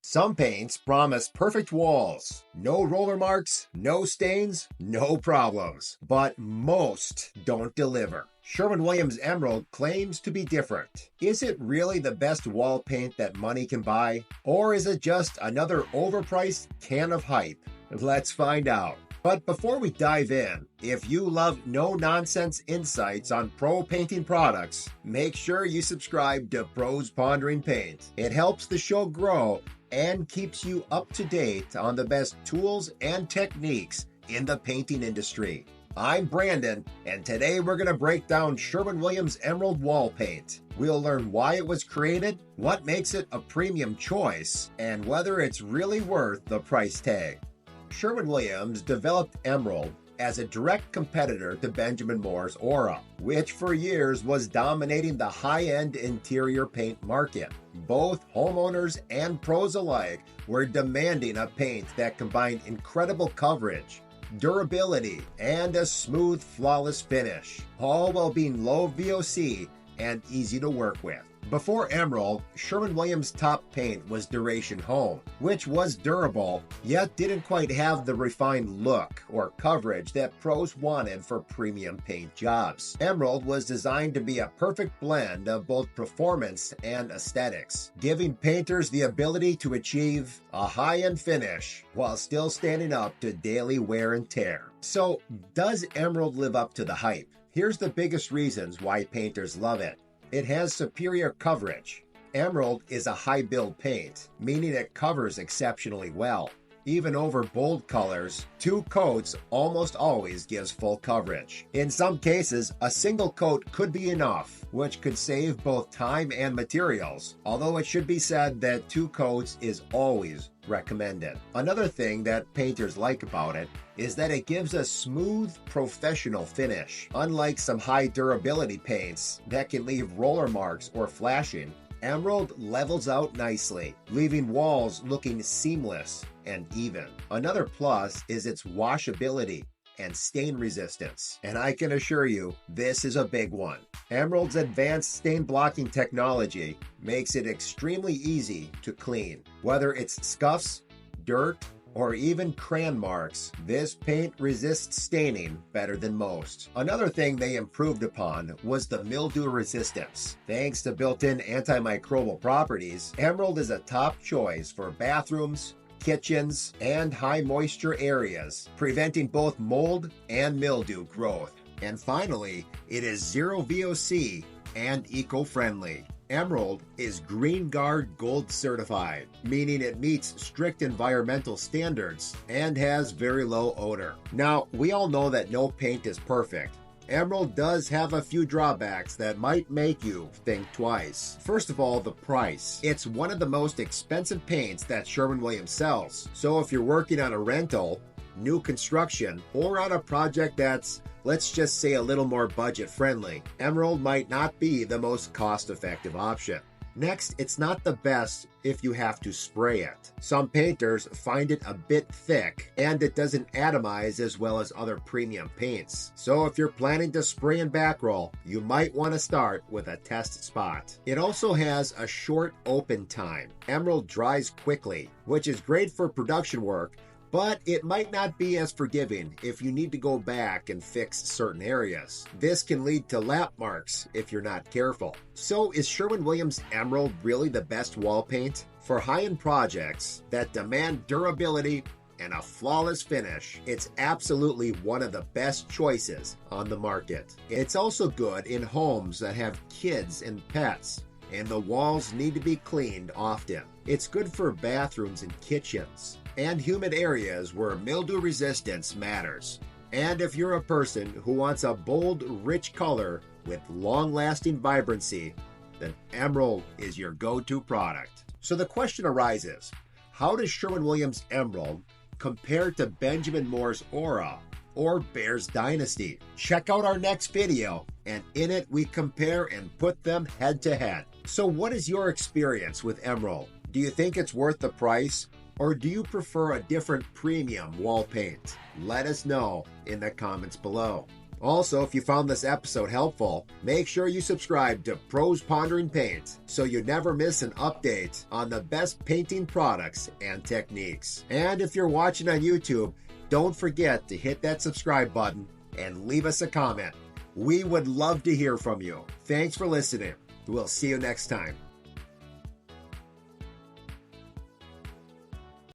Some paints promise perfect walls, no roller marks, no stains, no problems. But most don't deliver. Sherwin-Williams Emerald claims to be different. Is it really the best wall paint that money can buy? Or is it just another overpriced can of hype? Let's find out. But before we dive in, if you love no-nonsense insights on pro painting products, make sure you subscribe to Pros Pondering Paint. It helps the show grow and keeps you up to date on the best tools and techniques in the painting industry. I'm Brandon, and today we're going to break down Sherwin-Williams Emerald wall paint. We'll learn why it was created, what makes it a premium choice, and whether it's really worth the price tag. Sherwin-Williams developed Emerald as a direct competitor to Benjamin Moore's Aura, which for years was dominating the high-end interior paint market. Both homeowners and pros alike were demanding a paint that combined incredible coverage, durability, and a smooth, flawless finish, all while being low VOC and easy to work with. Before Emerald, Sherwin-Williams' top paint was Duration Home, which was durable, yet didn't quite have the refined look or coverage that pros wanted for premium paint jobs. Emerald was designed to be a perfect blend of both performance and aesthetics, giving painters the ability to achieve a high-end finish while still standing up to daily wear and tear. So, does Emerald live up to the hype? Here's the biggest reasons why painters love it. It has superior coverage. Emerald is a high build paint, meaning it covers exceptionally well. Even over bold colors, 2 coats almost always gives full coverage. In some cases, a single coat could be enough, which could save both time and materials, although it should be said that 2 coats is always recommended. Another thing that painters like about it is that it gives a smooth, professional finish. Unlike some high durability paints that can leave roller marks or flashing, Emerald levels out nicely, leaving walls looking seamless and even. Another plus is its washability and stain resistance, and I can assure you this is a big one. Emerald's advanced stain blocking technology makes it extremely easy to clean. Whether it's scuffs, dirt, or even crayon marks, this paint resists staining better than most. Another thing they improved upon was the mildew resistance. Thanks to built-in antimicrobial properties, Emerald is a top choice for bathrooms, kitchens, and high moisture areas, preventing both mold and mildew growth. And finally, it is zero VOC and eco-friendly. Emerald is Green Guard Gold certified, meaning it meets strict environmental standards and has very low odor. Now, we all know that no paint is perfect. Emerald does have a few drawbacks that might make you think twice. First of all, the price. It's one of the most expensive paints that Sherwin-Williams sells. So if you're working on a rental, new construction, or on a project that's, let's just say, a little more budget friendly, Emerald might not be the most cost-effective option. Next, it's not the best if you have to spray it. Some painters find it a bit thick, and it doesn't atomize as well as other premium paints. So if you're planning to spray and backroll, you might want to start with a test spot. It also has a short open time. Emerald dries quickly, which is great for production work, but it might not be as forgiving if you need to go back and fix certain areas. This can lead to lap marks if you're not careful. So is Sherwin-Williams Emerald really the best wall paint? For high-end projects that demand durability and a flawless finish, it's absolutely one of the best choices on the market. It's also good in homes that have kids and pets, and the walls need to be cleaned often. It's good for bathrooms and kitchens, and humid areas where mildew resistance matters. And if you're a person who wants a bold, rich color with long-lasting vibrancy, then Emerald is your go-to product. So the question arises, how does Sherwin-Williams Emerald compare to Benjamin Moore's Aura or Behr's Dynasty? Check out our next video, and in it we compare and put them head to head. So what is your experience with Emerald? Do you think it's worth the price? Or do you prefer a different premium wall paint? Let us know in the comments below. Also, if you found this episode helpful, make sure you subscribe to Pros Pondering Paint so you never miss an update on the best painting products and techniques. And if you're watching on YouTube, don't forget to hit that subscribe button and leave us a comment. We would love to hear from you. Thanks for listening. We'll see you next time.